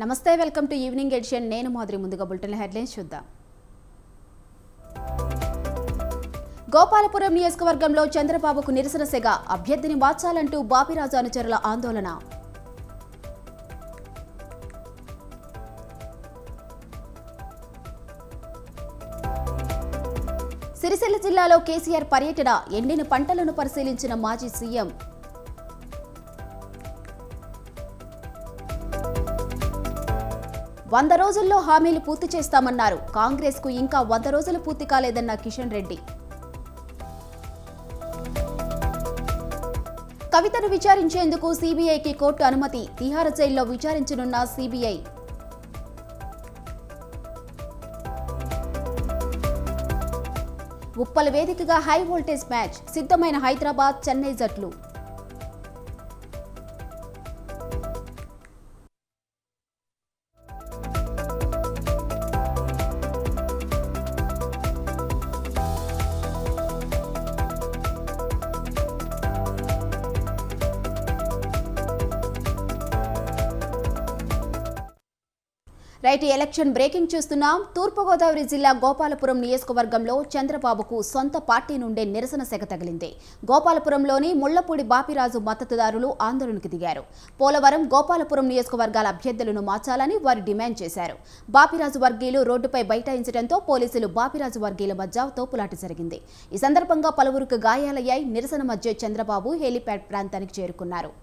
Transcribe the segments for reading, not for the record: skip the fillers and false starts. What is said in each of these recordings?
నమస్తే welcome to evening edition నేను మాధురి ముందుగా బులెటిన్ హెడ్లైన్స్ చూద్దాం గోపాలపురం నియోజకవర్గంలో చంద్రబాబుకు నిరసన సెగ అభ్యర్థిని మార్చాలంటూ బాపిరాజు అనుచరుల ఆందోళన సిరిసిల్ల జిల్లాలో కేసీఆర్ పర్యటన ఎండిన పంటలను పరిశీలించిన మాజీ సీఎం 100 రోజుల్లో హామీలు పూర్తి చేస్తామన్నారు కాంగ్రెస్ కు ఇంకా 100 రోజులు పూర్తి కాలేదన్న కిషన్ రెడ్డి కవితను విచారించేందుకు సీబీఐకి కోర్టు అనుమతి తిహార్ జైల్లో విచారించనున్న సీబీఐ ఉప్పల వేదికగా హై వోల్టేజ్ మ్యాచ్ సిద్ధమైన హైదరాబాద్ చెన్నై జట్లు రైట్ ఎలక్షన్ బ్రేకింగ్ చూస్తున్నాం తూర్పుగోదావరి జిల్లా గోపాలపురం నియోజకవర్గంలో చంద్రబాబుకు సొంత పార్టీ నుండే నిరసన సెగ తగిలింది గోపాలపురంలోని ముళ్లపూడి బాపిరాజు మద్దతుదారులు ఆందోళనకు దిగారు పోలవరం గోపాలపురం నియోజకవర్గాల అభ్యర్థులను మార్చాలని వారు డిమాండ్ చేశారు బాపిరాజు వర్గీయులు రోడ్డుపై బైఠాయించడంతో పోలీసులు బాపిరాజు వర్గీయుల మధ్య తోపులాట జరిగింది ఈ సందర్భంగా పలువురికి గాయాలయ్యాయి నిరసన మధ్య చంద్రబాబు హెలిప్యాడ్ ప్రాంతానికి చేరుకున్నారు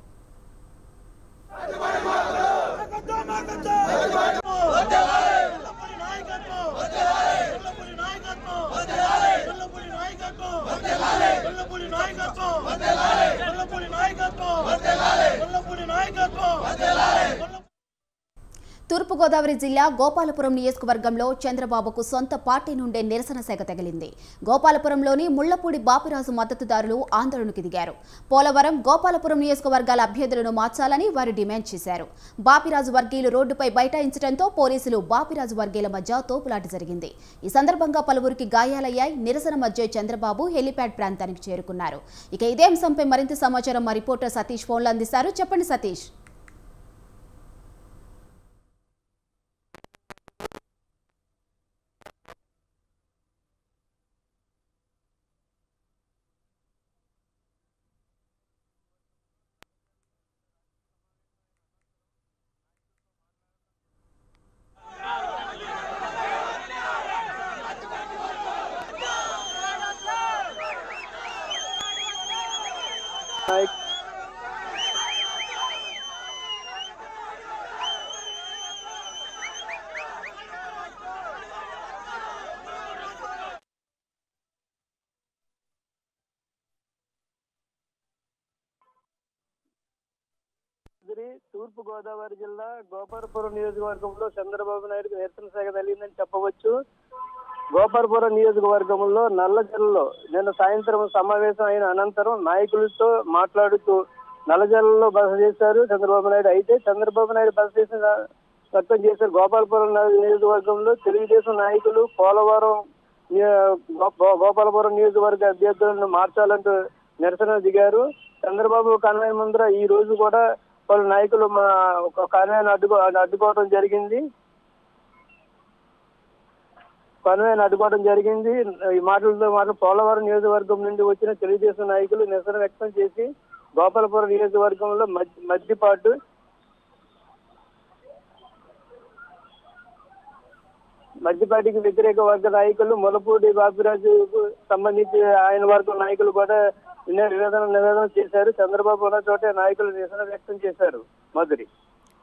తూర్పుగోదావరి జిల్లా గోపాలపురం నియోజకవర్గంలో చంద్రబాబుకు సొంత పార్టీ నుండే నిరసన సెగ తగిలింది గోపాలపురంలోని ముళ్లపూడి బాపిరాజు మద్దతుదారులు ఆందోళనకు దిగారు పోలవరం గోపాలపురం నియోజకవర్గాల అభ్యర్థులను మార్చాలని వారు డిమాండ్ చేశారు బాపిరాజు వర్గీయులు రోడ్డుపై బైఠాయించడంతో పోలీసులు బాపిరాజు వర్గీయుల మధ్య తోపులాట జరిగింది ఈ సందర్భంగా పలువురికి గాయాలయ్యాయి నిరసన మధ్య చంద్రబాబు హెలిప్యాడ్ ప్రాంతానికి చేరుకున్నారు ఇక ఇదే అంశంపై మరింత సమాచారం మా రిపోర్టర్ సతీష్ ఫోన్లో అందిస్తారు చెప్పండి సతీష్ తూర్పు గోదావరి జిల్లా గోపాలపురం నియోజకవర్గంలో చంద్రబాబు నాయుడుకు నిరసన సెగ తగిలిందని చెప్పవచ్చు గోపాలపురం నియోజకవర్గంలో నల్లజల్లలో నిన్న సాయంత్రం సమావేశం అయిన అనంతరం నాయకులతో మాట్లాడుతూ నల్లజల్లలో బస చేశారు చంద్రబాబు నాయుడు అయితే చంద్రబాబు నాయుడు బస చేసిన వ్యక్తం చేశారు గోపాలపురం నియోజకవర్గంలో తెలుగుదేశం నాయకులు పోలవరం గోపాలపురం నియోజకవర్గ అభ్యర్థులను మార్చాలంటూ నిరసన దిగారు చంద్రబాబు కన్వెన్ ముందర ఈ రోజు కూడా పలు నాయకులు కన్వెన్ అడ్డుకోవడం జరిగింది ఈ మాటలతో పోలవరం నియోజకవర్గం నుండి వచ్చిన తెలుగుదేశం నాయకులు నిరసన వ్యక్తం చేసి గోపాలపురం నియోజకవర్గంలో మద్దిపాటికి వ్యతిరేక వర్గ నాయకులు ముళ్లపూడి బాపిరాజుకు సంబంధించి ఆయన వర్గం నాయకులు కూడా నివేదన చేశారు చంద్రబాబు ఉన్న చోటే నాయకులు నిరసన వ్యక్తం చేశారు మాధురి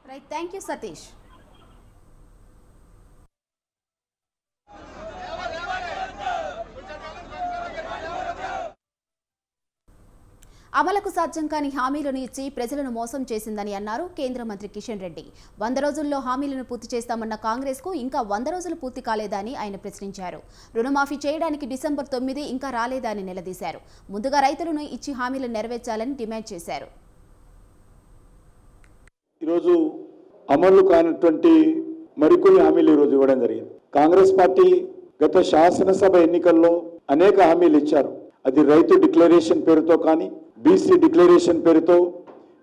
రైట్ థాంక్యూ సతీష్ అమలుకు సాధ్యం కాని హామీలను ఇచ్చి ప్రజలను మోసం చేసిందని అన్నారు కేంద్ర మంత్రి కిషన్ రెడ్డి 100 రోజుల్లో హామీలను పూర్తి చేస్తామన్న కాంగ్రెస్ కు ఇంకా 100 రోజులు పూర్తి కాలేదని ఆయన ప్రశ్నించారు రుణమాఫీ చేయడానికి డిసెంబర్ 9 ఇంకా రాలేదని నిలదీశారు ముందుగా రైతులను ఇచ్చి హామీలను నెరవేర్చాలని డిమాండ్ చేశారు ఈరోజు అమలు కానటువంటి మరికొన్ని హామీలు ఈరోజు ఇవ్వడం జరిగింది కాంగ్రెస్ పార్టీ గత శాసనసభ ఎన్నికల్లో అనేక హామీలు ఇచ్చారు అది రైతు డిక్లరేషన్ పేరుతో కానీ బీసీ డిక్లరేషన్ పేరుతో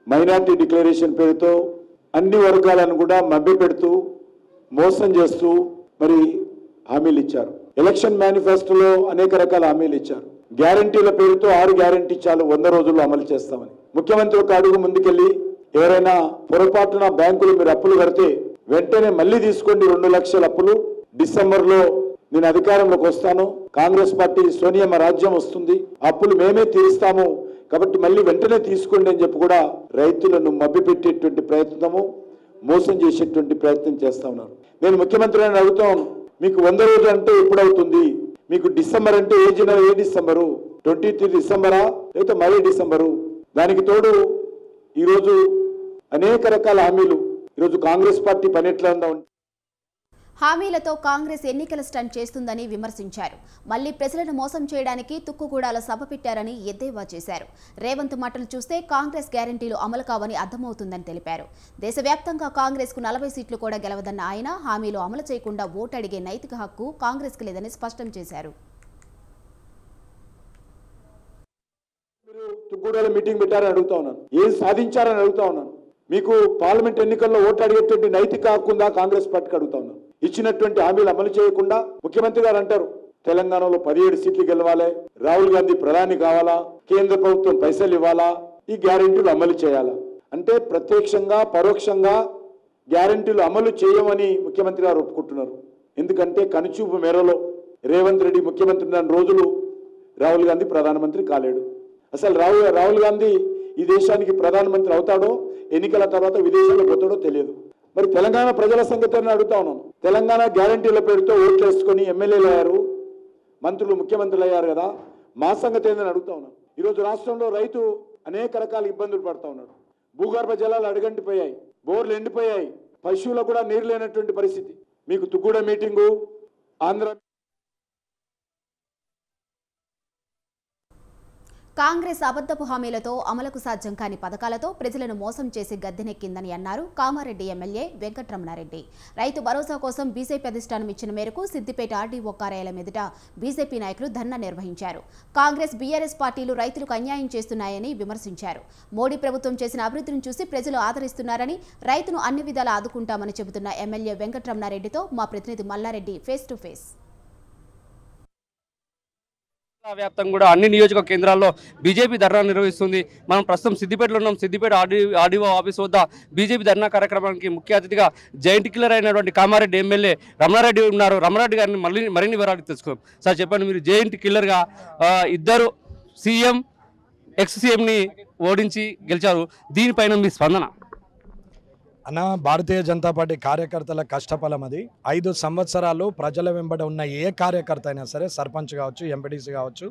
మైనార్టీ డిక్లరేషన్ పేరుతో అన్ని వర్గాలను కూడా మభ్యపెడుతూ మోసం చేస్తూ మరి హామీలు ఇచ్చారు. ఎలక్షన్ మేనిఫెస్టోలో అనేక రకాల హామీలు ఇచ్చారు. గ్యారంటీల పేరుతో 6 గ్యారంటీ చాలు 100 రోజుల్లో అమలు చేస్తామని. ముఖ్యమంత్రి ఒక అడుగు ముందుకెళ్లి ఎవరైనా పొరపాటున బ్యాంకులు మీరు అప్పులు కడితే వెంటనే మళ్ళీ తీసుకోండి 2 లక్షల అప్పులు, డిసెంబర్లో నేను అధికారంలోకి వస్తాను, కాంగ్రెస్ పార్టీ సోనియమ్మ రాజ్యం వస్తుంది, అప్పులు మేమే తీరుస్తాము కాబట్టి మళ్ళీ వెంటనే తీసుకోండి అని చెప్పి కూడా రైతులను మభ్యపెట్టేటువంటి ప్రయత్నము, మోసం చేసేటువంటి ప్రయత్నం చేస్తా ఉన్నారు. నేను ముఖ్యమంత్రి అని అడుగుతాను, మీకు 100 రోజులు అంటే ఎప్పుడవుతుంది? మీకు డిసెంబర్ అంటే ఏ డిసెంబరు? 23 డిసెంబరా లేకపోతే మళ్ళీ డిసెంబరు? దానికి తోడు ఈరోజు అనేక రకాల హామీలు. ఈరోజు కాంగ్రెస్ పార్టీ పని ఎట్లా ఉందా? హామీలతో కాంగ్రెస్ ఎన్నికల స్టంట్ చేస్తుందని విమర్శించారు. మళ్లీ ప్రజలను మోసం చేయడానికి తుక్కుగూడాల సభ పెట్టారని ఎద్దేవా చేశారు. రేవంత్ మాటలు చూస్తే కాంగ్రెస్ గ్యారంటీలు అమలు కావని అర్థమవుతుందని తెలిపారు. దేశవ్యాప్తంగా కాంగ్రెస్ కు 40 సీట్లు కూడా గెలవదన్న ఆయన హామీలు అమలు చేయకుండా ఓటు అడిగే నైతిక హక్కు కాంగ్రెస్ కు లేదని స్పష్టం చేశారు. తుక్కుగూడాల మీటింగ్ పెట్టారని అడుగుతా ఉన్నాను, ఏం సాధించారని అడుగుతా ఉన్నాను. మీకు పార్లమెంట్ ఎన్నికల్లో ఓటు అడిగేటువంటి నైతిక హక్కు ఉందా? కాంగ్రెస్ పార్టీకి అడుగుతా ఉన్నాను. ఇచ్చినటువంటి హామీలు అమలు చేయకుండా ముఖ్యమంత్రి గారు అంటారు తెలంగాణలో 17 సీట్లు గెలవాలి, రాహుల్ గాంధీ ప్రధాని కావాలా, కేంద్ర ప్రభుత్వం పైసలు ఇవ్వాలా, ఈ గ్యారెంటీలు అమలు చేయాలా అంటే ప్రత్యక్షంగా పరోక్షంగా గ్యారెంటీలు అమలు చేయమని ముఖ్యమంత్రి గారు ఒప్పుకుంటున్నారు. ఎందుకంటే కనుచూపు మేరలో రేవంత్ రెడ్డి ముఖ్యమంత్రి ఉన్న రోజులు రాహుల్ గాంధీ ప్రధానమంత్రి కాలేడు. అసలు రాహుల్ గాంధీ ఈ దేశానికి ప్రధానమంత్రి అవుతాడో ఎన్నికల తర్వాత విదేశాల్లో పోతాడో తెలియదు. మరి తెలంగాణ ప్రజల సంగతి అడుగుతా ఉన్నాం. తెలంగాణ గ్యారంటీల పేరుతో ఓట్లు వేసుకొని ఎమ్మెల్యేలు అయ్యారు, మంత్రులు ముఖ్యమంత్రులు అయ్యారు కదా, మా సంగతి ఏందని అడుగుతా ఉన్నాం. ఈరోజు రాష్ట్రంలో రైతు అనేక రకాల ఇబ్బందులు పడుతూ ఉన్నాడు. భూగర్భ జలాలు అడుగంటిపోయాయి, బోర్లు ఎండిపోయాయి, పశువులకు కూడా నీరు లేనటువంటి పరిస్థితి. మీకు తుక్కుగూడ మీటింగు, ఆంధ్ర కాంగ్రెస్ అబద్ధపు హామీలతో అమలుకు సాధ్యం కాని పథకాలతో ప్రజలను మోసం చేసి గద్దెనెక్కిందని అన్నారు కామారెడ్డి ఎమ్మెల్యే వెంకట్రమణారెడ్డి. రైతు భరోసా కోసం బీజేపీ అధిష్టానం ఇచ్చిన మేరకు సిద్దిపేట ఆర్డీఓ కార్యాలయం ఎదుట బీజేపీ నాయకులు ధర్నా నిర్వహించారు. కాంగ్రెస్ బీఆర్ఎస్ పార్టీలు రైతులకు అన్యాయం చేస్తున్నాయని విమర్శించారు. మోడీ ప్రభుత్వం చేసిన అభివృద్ధిని చూసి ప్రజలు ఆదరిస్తున్నారని, రైతును అన్ని విధాలా ఆదుకుంటామని చెబుతున్న ఎమ్మెల్యే వెంకట్రమణారెడ్డితో మా ప్రతినిధి మల్లారెడ్డి ఫేస్ టు ఫేస్. వ్యాప్తంగా కూడా అన్ని నియోజక కేంద్రాల్లో బీజేపీ ధర్నా నిర్వహిస్తుంది. మనం ప్రస్తుతం సిద్దిపేటలో ఉన్నాం. సిద్దిపేట ఆర్డీఓ ఆఫీస్ వద్ద బీజేపీ ధర్నా కార్యక్రమానికి ముఖ్య అతిథిగా జైంట్ కిల్లర్ అయినటువంటి కామారెడ్డి ఎమ్మెల్యే రమణారెడ్డి ఉన్నారు. రమణారెడ్డి గారిని మరిన్ని వివరాలు తెలుసుకుందాం. సార్ చెప్పండి, మీరు జైంట్ కిల్లర్గా ఇద్దరు సీఎం ఎక్స్ సీఎంని ఓడించి గెలిచారు, దీనిపైన మీ స్పందన? అన్న, భారతీయ జనతా పార్టీ కార్యకర్తల కష్టఫలం అది. 5 సంవత్సరాలు ప్రజల వెంబడ ఉన్న ఏ కార్యకర్త అయినా సరే, సర్పంచ్ కావచ్చు, ఎంపీటీసీ కావచ్చు,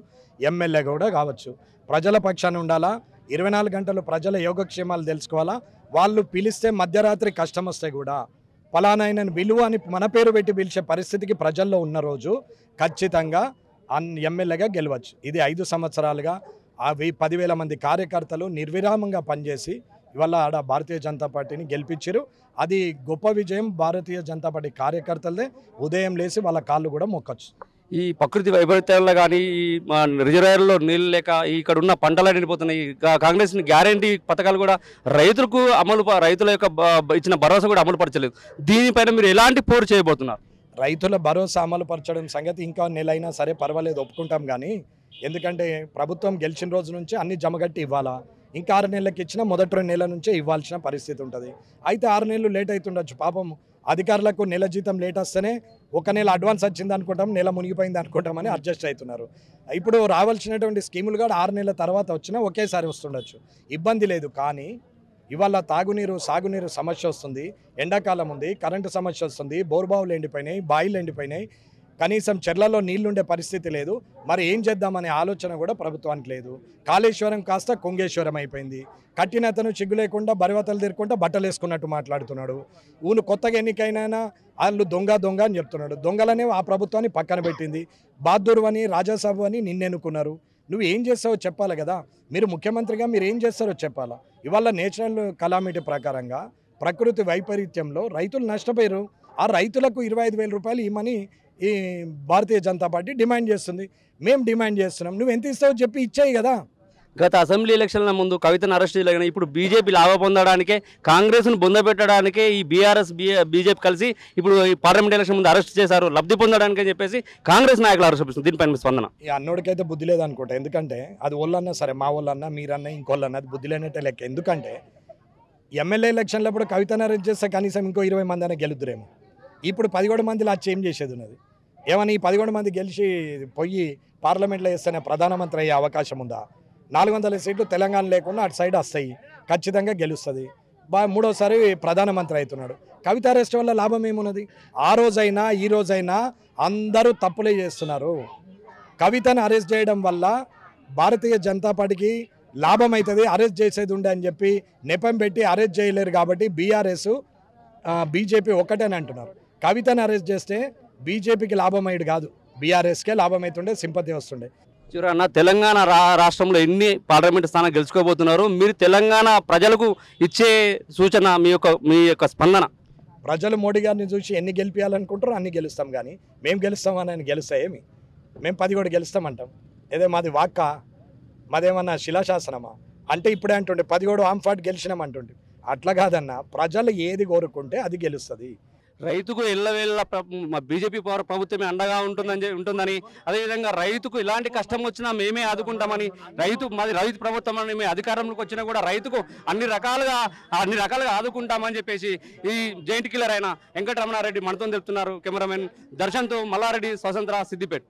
ఎమ్మెల్యే కూడా కావచ్చు, ప్రజల పక్షాన ఉండాలా. 24 గంటలు ప్రజల యోగక్షేమాలు తెలుసుకోవాలా. వాళ్ళు పిలిస్తే మధ్యరాత్రి కష్టం వస్తే కూడా ఫలానాయనని విలువ అని మన పేరు పెట్టి పిలిచే పరిస్థితికి ప్రజల్లో ఉన్న రోజు ఖచ్చితంగా ఎమ్మెల్యేగా గెలవచ్చు. ఇది 5 సంవత్సరాలుగా 10,000 మంది కార్యకర్తలు నిర్విరామంగా పనిచేసి ఇవాళ ఆడ భారతీయ జనతా పార్టీని గెలిపించారు. అది గొప్ప విజయం భారతీయ జనతా పార్టీ కార్యకర్తలదే. ఉదయం లేసి వాళ్ళ కాళ్ళు కూడా మొక్కచ్చు. ఈ ప్రకృతి వైపరీత్యాల్లో కానీ, ఈ రిజర్వాయర్లో నీళ్ళు లేక ఇక్కడ ఉన్న పంటలు ఎండిపోతున్నాయి. కాంగ్రెస్ గ్యారంటీ పథకాలు కూడా రైతుల యొక్క ఇచ్చిన భరోసా కూడా అమలు పరచలేదు. దీనిపైన మీరు ఎలాంటి పోరు చేయబోతున్నారు? రైతుల భరోసా అమలు పరచడం సంగతి ఇంకా నెలైనా సరే పర్వాలేదు, ఒప్పుకుంటాం. కానీ ఎందుకంటే ప్రభుత్వం గెలిచిన రోజు నుంచి అన్ని జమగట్టి ఇవ్వాలా. ఇంకా 6 నెలలకు ఇచ్చినా మొదటి 2 నెలల నుంచే ఇవ్వాల్సిన పరిస్థితి ఉంటుంది. అయితే 6 నెలలు లేట్ అవుతుండొచ్చు. పాపం అధికారులకు నెల జీతం లేట్ వస్తేనే 1 నెల అడ్వాన్స్ వచ్చింది అనుకుంటాం, నెల మునిగిపోయింది అనుకుంటామని అడ్జస్ట్ అవుతున్నారు. ఇప్పుడు రావాల్సినటువంటి స్కీములు కూడా 6 నెలల తర్వాత వచ్చినా ఒకేసారి వస్తుండొచ్చు, ఇబ్బంది లేదు. కానీ ఇవాళ తాగునీరు సాగునీరు సమస్య వస్తుంది, ఎండాకాలం ఉంది, కరెంటు సమస్య వస్తుంది, బోర్బావులు ఎండిపోయినాయి, బాయిలు ఎండిపోయినాయి, కనీసం చెర్లలో నీళ్లుండే పరిస్థితి లేదు. మరి ఏం చేద్దామనే ఆలోచన కూడా ప్రభుత్వానికి లేదు. కాళేశ్వరం కాస్త కొంగేశ్వరం అయిపోయింది. కట్టినతను చిగ్గు లేకుండా బరివతలు తిరుక్కుంటా బట్టలు వేసుకున్నట్టు మాట్లాడుతున్నాడు. ఊను కొత్తగా ఎన్నికైనా వాళ్ళు దొంగ అని చెప్తున్నాడు. దొంగలనే ఆ ప్రభుత్వాన్ని పక్కన పెట్టింది. బాద్దూరు అని రాజాసాబు అని నిన్నెన్నుకున్నారు. నువ్వు ఏం చేస్తావో చెప్పాలి కదా. మీరు ముఖ్యమంత్రిగా మీరు ఏం చేస్తారో చెప్పాలా. ఇవాళ నేచురల్ కలామిటీ ప్రకారంగా ప్రకృతి వైపరీత్యంలో రైతులు నష్టపోయారు. ఆ రైతులకు 25,000 రూపాయలు ఇవ్వమని ఈ భారతీయ జనతా పార్టీ డిమాండ్ చేస్తుంది. మేము డిమాండ్ చేస్తున్నాం. నువ్వు ఎంత ఇస్తావో చెప్పి ఇచ్చాయి కదా. గత అసెంబ్లీ ఎలక్షన్ల ముందు కవితను అరెస్ట్ చేయలేక ఇప్పుడు బీజేపీ లాభ పొందడానికే కాంగ్రెస్ను బొందబెట్టడానికే ఈ బీజేపీ కలిసి ఇప్పుడు ఈ పార్లమెంట్ ఎలక్షన్ ముందు అరెస్ట్ చేశారు, లబ్ధి పొందడానికి అని చెప్పేసి కాంగ్రెస్ నాయకులు అరెస్ట్ చేస్తుంది. దీనిపైన మీ స్పందన? ఈ అన్నోడికైతే బుద్ధి లేదనుకుంటా. ఎందుకంటే అది వాళ్ళన్నా సరే, మా వాళ్ళన్నా మీరన్నా ఇంకోళ్ళన్నా అది బుద్ధి లేనట్టే లెక్క. ఎందుకంటే ఎమ్మెల్యే ఎలక్షన్లప్పుడు కవితను అరెస్ట్ చేస్తే కనీసం ఇంకో 20 మంది అయినా గెలుద్దురేమో. ఇప్పుడు 11 మందిలో అది చేంజ్ చేసేది ఉన్నది. ఏమని 11 మంది గెలిచి పోయి పార్లమెంట్లో వేస్తేనే ప్రధానమంత్రి అయ్యే అవకాశం ఉందా? 400 సీట్లు తెలంగాణ లేకుండా అటు సైడ్ వస్తాయి, ఖచ్చితంగా గెలుస్తుంది. మూడోసారి ప్రధానమంత్రి అవుతున్నాడు. కవిత అరెస్ట్ వల్ల లాభం ఏమున్నది? ఆ రోజైనా ఈ రోజైనా అందరూ తప్పులే చేస్తున్నారు. కవితను అరెస్ట్ చేయడం వల్ల భారతీయ జనతా పార్టీకి లాభం అవుతుంది, అరెస్ట్ చేసేది ఉండే అని చెప్పి నెపం పెట్టి అరెస్ట్ చేయలేరు. కాబట్టి బీఆర్ఎస్ బీజేపీ ఒక్కటని అంటున్నారు. కవితను అరెస్ట్ చేస్తే బీజేపీకి లాభం అయ్యేది కాదు, బీఆర్ఎస్కే లాభం అవుతుండే, సింపతి వస్తుండే. చూరన్న, తెలంగాణ రాష్ట్రంలో ఎన్ని పార్లమెంట్ స్థానాలు గెలుచుకోబోతున్నారు? మీరు తెలంగాణ ప్రజలకు ఇచ్చే సూచన, మీ యొక్క స్పందన? ప్రజలు మోడీ గారిని చూసి ఎన్ని గెలిపించాలనుకుంటారో అన్ని గెలుస్తాం, కానీ మేము గెలుస్తామని ఆయన గెలుస్తా ఏమి? మేము 10 గెలుస్తామంటాం. ఏదో మాది వాక్క, మాదేమన్నా శిలాశాసనమా? అంటే ఇప్పుడే అంటుండే 10 ఆంఫాట్ గెలిచినామంటుండే. అట్లా కాదన్న, ప్రజలు ఏది కోరుకుంటే అది గెలుస్తుంది. రైతుకు ఎల్లవేళ్ళ బీజేపీ ప్రభుత్వమే అండగా ఉంటుందని, అదేవిధంగా రైతుకు ఇలాంటి కష్టం వచ్చినా మేమే ఆదుకుంటామని, మాది రైతు ప్రభుత్వం అని మేము అధికారంలోకి వచ్చినా కూడా రైతుకు అన్ని రకాలుగా ఆదుకుంటామని చెప్పేసి ఈ జైంట్ కిల్లర్ అయిన వెంకటరమణారెడ్డి మనతో తెలుపుతున్నారు. కెమెరామెన్ దర్శన్తో మల్లారెడ్డి, స్వతంత్ర, సిద్దిపేట.